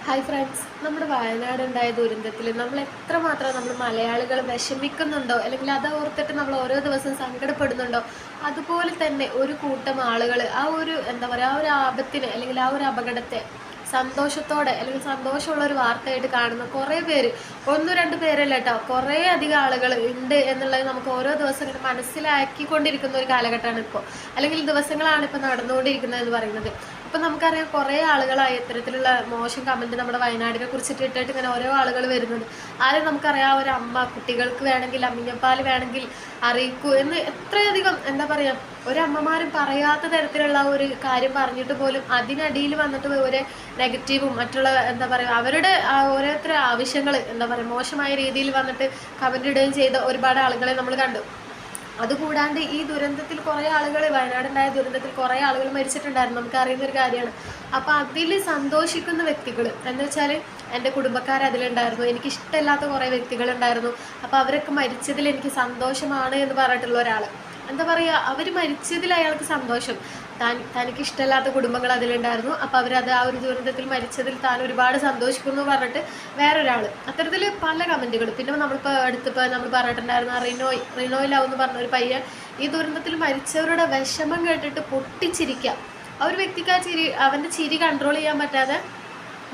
Hi friends, നമ്മുടെ വയനാട് ഉണ്ടായ ദുരന്തത്തിൽ നമ്മൾ എത്രമാത്രം നമ്മൾ മലയാളികൾ വിഷമിക്കുന്നുണ്ടോ, അല്ലെങ്കിൽ അത് ഓർത്തിട്ട് നമ്മൾ ഓരോ ദിവസം സങ്കടപ്പെടുന്നുണ്ടോ, അതുപോലെ തന്നെ ഒരു കൂട്ടം ആളുകൾ ആ ഒരു എന്താ പറയുക, ആ ഒരു ആപത്തിനെ അല്ലെങ്കിൽ ആ ഒരു അപകടത്തെ സന്തോഷത്തോടെ അല്ലെങ്കിൽ സന്തോഷമുള്ള ഒരു വാർത്തയായിട്ട് കാണുന്ന കുറേ പേര്, ഒന്നും രണ്ട് പേരല്ല കേട്ടോ, കുറേ അധികം ആളുകൾ ഉണ്ട് എന്നുള്ളത് നമുക്ക് ഓരോ ദിവസം ഇങ്ങനെ മനസ്സിലാക്കിക്കൊണ്ടിരിക്കുന്ന ഒരു കാലഘട്ടമാണ് ഇപ്പോൾ, അല്ലെങ്കിൽ ദിവസങ്ങളാണ് ഇപ്പോൾ നടന്നുകൊണ്ടിരിക്കുന്നത് എന്ന് പറയുന്നത്. ഇപ്പം നമുക്കറിയാം കുറേ ആളുകളായി ഇത്തരത്തിലുള്ള മോശം കമൻറ്റ് നമ്മുടെ വയനാടിനെ കുറിച്ചിട്ട് ഇട്ടിട്ട് ഇങ്ങനെ ഓരോ ആളുകൾ വരുന്നുണ്ട്. ആരും നമുക്കറിയാം, ഒരു അമ്മ കുട്ടികൾക്ക് വേണമെങ്കിൽ അമ്മിഞ്ഞപ്പാൽ വേണമെങ്കിൽ അറിയിക്കൂ എന്ന് എത്രയധികം എന്താ പറയുക, ഒരമ്മമാരും പറയാത്ത തരത്തിലുള്ള ഒരു കാര്യം പറഞ്ഞിട്ട് പോലും അതിനടിയിൽ വന്നിട്ട് ഒരു നെഗറ്റീവും മറ്റുള്ള എന്താ പറയുക അവരുടെ ഓരോരുത്തരുടെ ആവശ്യങ്ങൾ എന്താ പറയുക മോശമായ രീതിയിൽ വന്നിട്ട് കമൻ്റ് ഇടുകയും ചെയ്ത ഒരുപാട് ആളുകളെ നമ്മൾ കണ്ടു. അതുകൂടാണ്ട് ഈ ദുരന്തത്തിൽ കുറേ ആളുകൾ, വയനാടുണ്ടായ ദുരന്തത്തിൽ കുറേ ആളുകൾ മരിച്ചിട്ടുണ്ടായിരുന്നു, നമുക്കറിയുന്ന ഒരു കാര്യമാണ്. അപ്പോൾ അതിൽ സന്തോഷിക്കുന്ന വ്യക്തികൾ എന്ന് വെച്ചാൽ എൻ്റെ കുടുംബക്കാർ അതിലുണ്ടായിരുന്നു, എനിക്കിഷ്ടമില്ലാത്ത കുറേ വ്യക്തികളുണ്ടായിരുന്നു. അപ്പോൾ അവരൊക്കെ മരിച്ചതിൽ എനിക്ക് സന്തോഷമാണ് എന്ന് പറഞ്ഞിട്ടുള്ള ഒരാൾ, എന്താ പറയുക, അവർ മരിച്ചതിൽ അയാൾക്ക് സന്തോഷം. തനിക്ക് ഇഷ്ടമില്ലാത്ത കുടുംബങ്ങൾ അതിലുണ്ടായിരുന്നു, അപ്പോൾ അവരത് ആ ഒരു ദുരന്തത്തിൽ മരിച്ചതിൽ താൻ ഒരുപാട് സന്തോഷിക്കുന്നു പറഞ്ഞിട്ട് വേറൊരാൾ. അത്തരത്തിൽ പല കമൻറ്റുകൾ. പിന്നെ നമ്മളിപ്പോൾ അടുത്തിപ്പോൾ നമ്മൾ പറഞ്ഞിട്ടുണ്ടായിരുന്നു, റിനോയിലാവെന്ന് പറഞ്ഞൊരു പയ്യൻ ഈ ദുരന്തത്തിൽ മരിച്ചവരുടെ വിഷമം കേട്ടിട്ട് പൊട്ടിച്ചിരിക്കുക. ആ ഒരു വ്യക്തിക്ക് ആ ചിരി, അവൻ്റെ ചിരി കൺട്രോൾ ചെയ്യാൻ പറ്റാതെ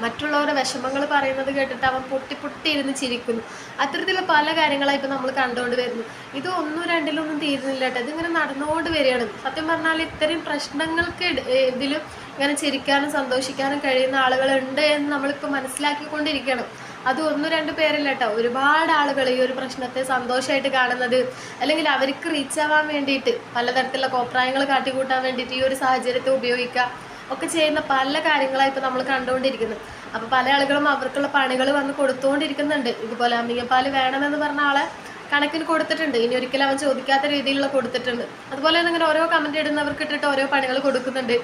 മറ്റുള്ളവരുടെ വിഷമങ്ങൾ പറയുന്നത് കേട്ടിട്ട് അവൻ പൊട്ടി ഇരുന്ന് ചിരിക്കുന്നു. അത്തരത്തിലുള്ള പല കാര്യങ്ങളായി ഇപ്പം നമ്മൾ കണ്ടുകൊണ്ട് വരുന്നു. ഇത് ഒന്നും രണ്ടിലൊന്നും തീരുന്നില്ല കേട്ടോ, ഇതിങ്ങനെ നടന്നുകൊണ്ട് വരികയാണ്. സത്യം പറഞ്ഞാൽ ഇത്രയും പ്രശ്നങ്ങൾക്ക് ഇതിലും ഇങ്ങനെ ചിരിക്കാനും സന്തോഷിക്കാനും കഴിയുന്ന ആളുകളുണ്ട് എന്ന് നമ്മളിപ്പോൾ മനസ്സിലാക്കിക്കൊണ്ടിരിക്കണം. അത് ഒന്നും രണ്ട് പേരല്ല കേട്ടോ, ഒരുപാട് ആളുകൾ ഈ ഒരു പ്രശ്നത്തെ സന്തോഷമായിട്ട് കാണുന്നത്, അല്ലെങ്കിൽ അവർക്ക് റീച്ച് ആവാൻ വേണ്ടിയിട്ട് പലതരത്തിലുള്ള കോപ്രായങ്ങൾ കാട്ടിക്കൂട്ടാൻ വേണ്ടിയിട്ട് ഈ ഒരു സാഹചര്യത്തെ ഉപയോഗിക്കുക ഒക്കെ ചെയ്യുന്ന പല കാര്യങ്ങളാണ് ഇപ്പോൾ നമ്മൾ കണ്ടുകൊണ്ടിരിക്കുന്നത്. അപ്പോൾ പല ആളുകളും അവർക്കുള്ള പണികൾ വന്ന് കൊടുത്തുകൊണ്ടിരിക്കുന്നുണ്ട്. ഇതുപോലെ അമ്മിഞ്ഞപ്പാൽ വേണമെന്ന് പറഞ്ഞ ആളെ കണക്കിന് കൊടുത്തിട്ടുണ്ട്, ഇനി ഒരിക്കലും അവൻ ചോദിക്കാത്ത രീതിയിലുള്ള കൊടുത്തിട്ടുണ്ട്. അതുപോലെ തന്നെ ഇങ്ങനെ ഓരോ കമൻറ്റ് ഇടുന്നവർക്ക് ഇട്ടിട്ട് ഓരോ പണികൾ കൊടുക്കുന്നുണ്ട്.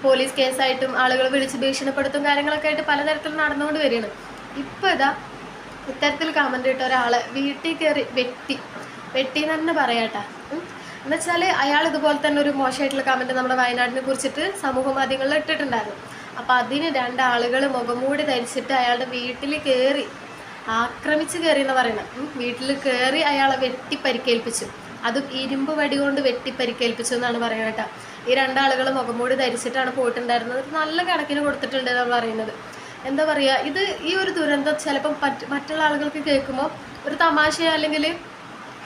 പോലീസ് കേസായിട്ടും ആളുകൾ വിളിച്ച് ഭീഷണിപ്പെടുത്തും കാര്യങ്ങളൊക്കെ ആയിട്ട് പലതരത്തിൽ നടന്നുകൊണ്ട് വരികയാണ്. ഇപ്പോൾ ഇത്തരത്തിൽ കമൻറ്റ് ഇട്ട ഒരാളെ വീട്ടിൽ കയറി വെട്ടി തന്നെ പറയാട്ടാ. എന്നുവെച്ചാൽ അയാൾ ഇതുപോലെ തന്നെ ഒരു മോശമായിട്ടുള്ള കമൻറ്റ് നമ്മുടെ വയനാടിനെ കുറിച്ചിട്ട് സമൂഹ മാധ്യമങ്ങളിൽ ഇട്ടിട്ടുണ്ടായിരുന്നു. അപ്പോൾ അതിന് രണ്ടാളുകൾ മുഖംമൂടി ധരിച്ചിട്ട് അയാളുടെ വീട്ടിൽ കയറി ആക്രമിച്ച് കയറി എന്ന് പറയണം. വീട്ടിൽ കയറി അയാളെ വെട്ടി പരിക്കേൽപ്പിച്ചു, അതും ഇരുമ്പ് വടി കൊണ്ട് വെട്ടി പരിക്കേൽപ്പിച്ചു എന്നാണ് പറയുന്നത് കേട്ടോ. ഈ രണ്ടാളുകൾ മുഖംമൂടി ധരിച്ചിട്ടാണ് പോയിട്ടുണ്ടായിരുന്നത്. നല്ല കണക്കിന് കൊടുത്തിട്ടുണ്ട് എന്നാണ് പറയുന്നത്. എന്താ പറയുക, ഇത് ഈ ഒരു ദുരന്തം ചിലപ്പം മറ്റുള്ള ആളുകൾക്ക് കേൾക്കുമ്പോൾ ഒരു തമാശ അല്ലെങ്കിൽ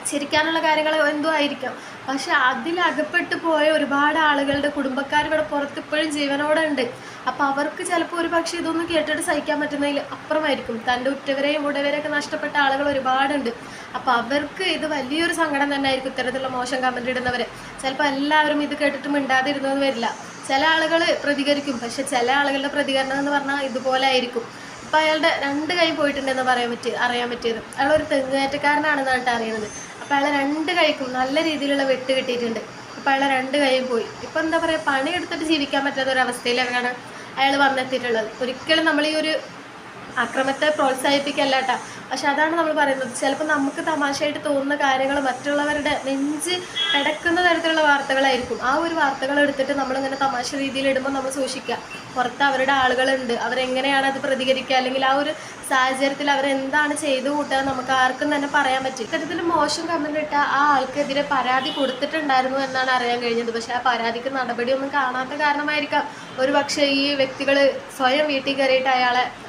ചിരിക്കാനുള്ള കാര്യങ്ങൾ എന്തോ ആയിരിക്കാം. പക്ഷെ അതിലകപ്പെട്ട് പോയ ഒരുപാട് ആളുകളുടെ കുടുംബക്കാർ ഇവിടെ പുറത്ത് ഇപ്പോഴും ജീവനോടെ ഉണ്ട്. അപ്പോൾ അവർക്ക് ചിലപ്പോൾ ഒരു പക്ഷേ ഇതൊന്നും കേട്ടിട്ട് സഹിക്കാൻ പറ്റുന്നതിൽ അപ്പുറമായിരിക്കും. തൻ്റെ ഉറ്റവരെയും ഉടവരെയൊക്കെ നഷ്ടപ്പെട്ട ആളുകൾ ഒരുപാടുണ്ട്. അപ്പോൾ അവർക്ക് ഇത് വലിയൊരു സങ്കടം തന്നെ ആയിരിക്കും. ഇത്തരത്തിലുള്ള മോശം കമൻ്റ് ഇടുന്നവർ ചിലപ്പോൾ എല്ലാവരും ഇത് കേട്ടിട്ട് മിണ്ടാതിരുന്നതെന്ന് വരില്ല. ചില ആളുകൾ പ്രതികരിക്കും, പക്ഷെ ചില ആളുകളുടെ പ്രതികരണം എന്ന് പറഞ്ഞാൽ ഇതുപോലെ ആയിരിക്കും. ഇപ്പോൾ അയാളുടെ 2 കൈ പോയിട്ടുണ്ടെന്ന് അറിയാൻ പറ്റിയത്. അയാളൊരു തെങ്ങുകയറ്റക്കാരനാണെന്നാണ് അറിയുന്നത്. അപ്പോൾ അയാളെ 2 കൈക്കും നല്ല രീതിയിലുള്ള വെട്ട് കിട്ടിയിട്ടുണ്ട്. അപ്പോൾ അയാളെ 2 കൈയും പോയി. ഇപ്പോൾ എന്താ പറയുക, പണിയെടുത്തിട്ട് ജീവിക്കാൻ പറ്റാത്ത ഒരവസ്ഥയിലാണ് അയാൾ വന്നെത്തിയിട്ടുള്ളത്. ഒരിക്കലും നമ്മൾ ഈ ഒരു അക്രമത്തെ പ്രോത്സാഹിപ്പിക്കല്ല കേട്ടോ. പക്ഷെ അതാണ് നമ്മൾ പറയുന്നത്, ചിലപ്പോൾ നമുക്ക് തമാശയായിട്ട് തോന്നുന്ന കാര്യങ്ങൾ മറ്റുള്ളവരുടെ നെഞ്ച് കിടക്കുന്ന തരത്തിലുള്ള വാർത്തകളായിരിക്കും. ആ ഒരു വാർത്തകൾ എടുത്തിട്ട് നമ്മളിങ്ങനെ തമാശ രീതിയിൽ ഇടുമ്പോൾ നമ്മൾ സൂക്ഷിക്കുക. പുറത്ത് അവരുടെ ആളുകളുണ്ട്, അവരെങ്ങനെയാണ് അത് പ്രതികരിക്കുക, അല്ലെങ്കിൽ ആ ഒരു സാഹചര്യത്തിൽ അവരെന്താണ് ചെയ്തു കൂട്ടുക നമുക്ക് ആർക്കും തന്നെ പറയാൻ പറ്റും. ഇത്തരത്തിൽ മോശം കമൻ്റ് ഇട്ട ആ ആൾക്കെതിരെ പരാതി കൊടുത്തിട്ടുണ്ടായിരുന്നു എന്നാണ് അറിയാൻ കഴിഞ്ഞത്. പക്ഷേ ആ പരാതിക്ക് നടപടിയൊന്നും കാണാത്ത കാരണമായിരിക്കാം ഒരു പക്ഷേ ഈ വ്യക്തികൾ സ്വയം വീട്ടിൽ കയറിയിട്ട്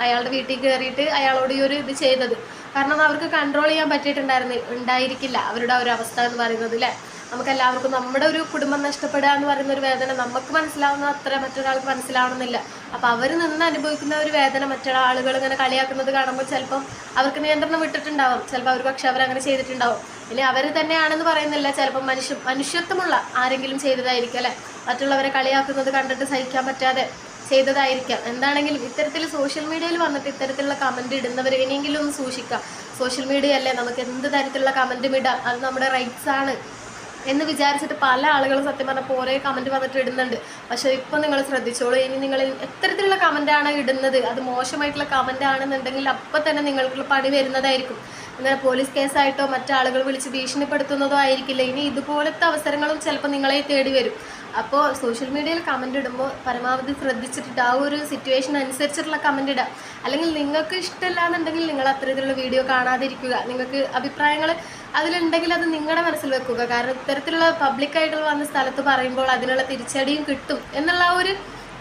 അയാളുടെ വീട്ടിൽ കയറിയിട്ട് അയാളോട് ഈ ഒരു ഇത് ചെയ്തത്. കാരണം അവർക്ക് കൺട്രോൾ ചെയ്യാൻ ഉണ്ടായിരിക്കില്ല അവരുടെ ഒരു അവസ്ഥ എന്ന് പറയുന്നത് അല്ലേ. നമുക്കെല്ലാവർക്കും നമ്മുടെ ഒരു കുടുംബം നഷ്ടപ്പെടുക എന്ന് പറയുന്ന ഒരു വേദന നമുക്ക് മനസ്സിലാവുന്ന അത്ര മറ്റൊരാൾക്ക് മനസ്സിലാവണമെന്നില്ല. അപ്പോൾ അവർ നിന്ന് അനുഭവിക്കുന്ന ഒരു വേദന മറ്റുള്ള ആളുകൾ ഇങ്ങനെ കളിയാക്കുന്നത് കാണുമ്പോൾ ചിലപ്പം അവർക്ക് നിയന്ത്രണം വിട്ടിട്ടുണ്ടാവും. ചിലപ്പോൾ അവർ പക്ഷെ അവരങ്ങനെ ചെയ്തിട്ടുണ്ടാവും. ഇനി അവർ തന്നെയാണെന്ന് പറയുന്നില്ല, ചിലപ്പം മനുഷ്യത്വമുള്ള ആരെങ്കിലും ചെയ്തതായിരിക്കും അല്ലേ. മറ്റുള്ളവരെ കളിയാക്കുന്നത് കണ്ടിട്ട് സഹിക്കാൻ പറ്റാതെ ചെയ്തതായിരിക്കാം. എന്താണെങ്കിലും ഇത്തരത്തിൽ സോഷ്യൽ മീഡിയയിൽ വന്നിട്ട് ഇത്തരത്തിലുള്ള കമൻറ്റ് ഇടുന്നവർ ഇനിയെങ്കിലും ഒന്ന് സൂക്ഷിക്കാം. സോഷ്യൽ മീഡിയ അല്ലേ, നമുക്ക് എന്ത് തരത്തിലുള്ള കമൻറ്റും ഇടാം, അത് നമ്മുടെ റൈറ്റ്സ് ആണ് എന്ന് വിചാരിച്ചിട്ട് പല ആളുകളും സത്യം പറഞ്ഞപ്പോൾ ഓരോ കമൻറ്റ് വന്നിട്ട് ഇടുന്നുണ്ട്. പക്ഷേ ഇപ്പോൾ നിങ്ങൾ ശ്രദ്ധിച്ചോളൂ, ഇനി നിങ്ങൾ എത്തരത്തിലുള്ള കമൻറ്റാണ് ഇടുന്നത്, അത് മോശമായിട്ടുള്ള കമൻ്റ് ആണെന്നുണ്ടെങ്കിൽ അപ്പം തന്നെ നിങ്ങൾക്കുള്ള പണി വരുന്നതായിരിക്കും. ഇങ്ങനെ പോലീസ് കേസായിട്ടോ മറ്റാളുകൾ വിളിച്ച് ഭീഷണിപ്പെടുത്തുന്നതോ ആയിരിക്കില്ല. ഇനി ഇതുപോലത്തെ അവസരങ്ങളും ചിലപ്പോൾ നിങ്ങളെ തേടി വരും. അപ്പോൾ സോഷ്യൽ മീഡിയയിൽ കമൻ്റ് ഇടുമ്പോൾ പരമാവധി ശ്രദ്ധിച്ചിട്ട് ആ ഒരു സിറ്റുവേഷൻ അനുസരിച്ചിട്ടുള്ള കമൻ്റ് ഇടുക. അല്ലെങ്കിൽ നിങ്ങൾക്ക് ഇഷ്ടമില്ല എന്നുണ്ടെങ്കിൽ നിങ്ങൾ അത്തരത്തിലുള്ള വീഡിയോ കാണാതിരിക്കുക. നിങ്ങൾക്ക് അഭിപ്രായങ്ങൾ അതിലുണ്ടെങ്കിൽ അത് നിങ്ങളുടെ മനസ്സിൽ വെക്കുക. കാരണം ഇത്തരത്തിലുള്ള പബ്ലിക്കായിട്ടുള്ള വന്ന സ്ഥലത്ത് പറയുമ്പോൾ അതിനുള്ള തിരിച്ചടിയും കിട്ടും എന്നുള്ള ഒരു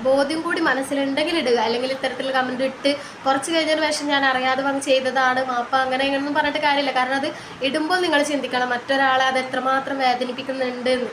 ബോധ്യം കൂടി മനസ്സിലുണ്ടെങ്കിൽ ഇടുക. അല്ലെങ്കിൽ ഇത്തരത്തിലുള്ള കമൻറ്റ് ഇട്ട് കുറച്ച് കഴിഞ്ഞതിന് ശേഷം ഞാൻ അറിയാതെ വന്ന് ചെയ്തതാണ് മാപ്പ അങ്ങനെ ഇങ്ങനെയൊന്നും പറഞ്ഞിട്ട് കാര്യമില്ല. കാരണം അത് ഇടുമ്പോൾ നിങ്ങൾ ചിന്തിക്കണം മറ്റൊരാളെ അത് എത്രമാത്രം വേദനിപ്പിക്കുന്നുണ്ട് എന്ന്.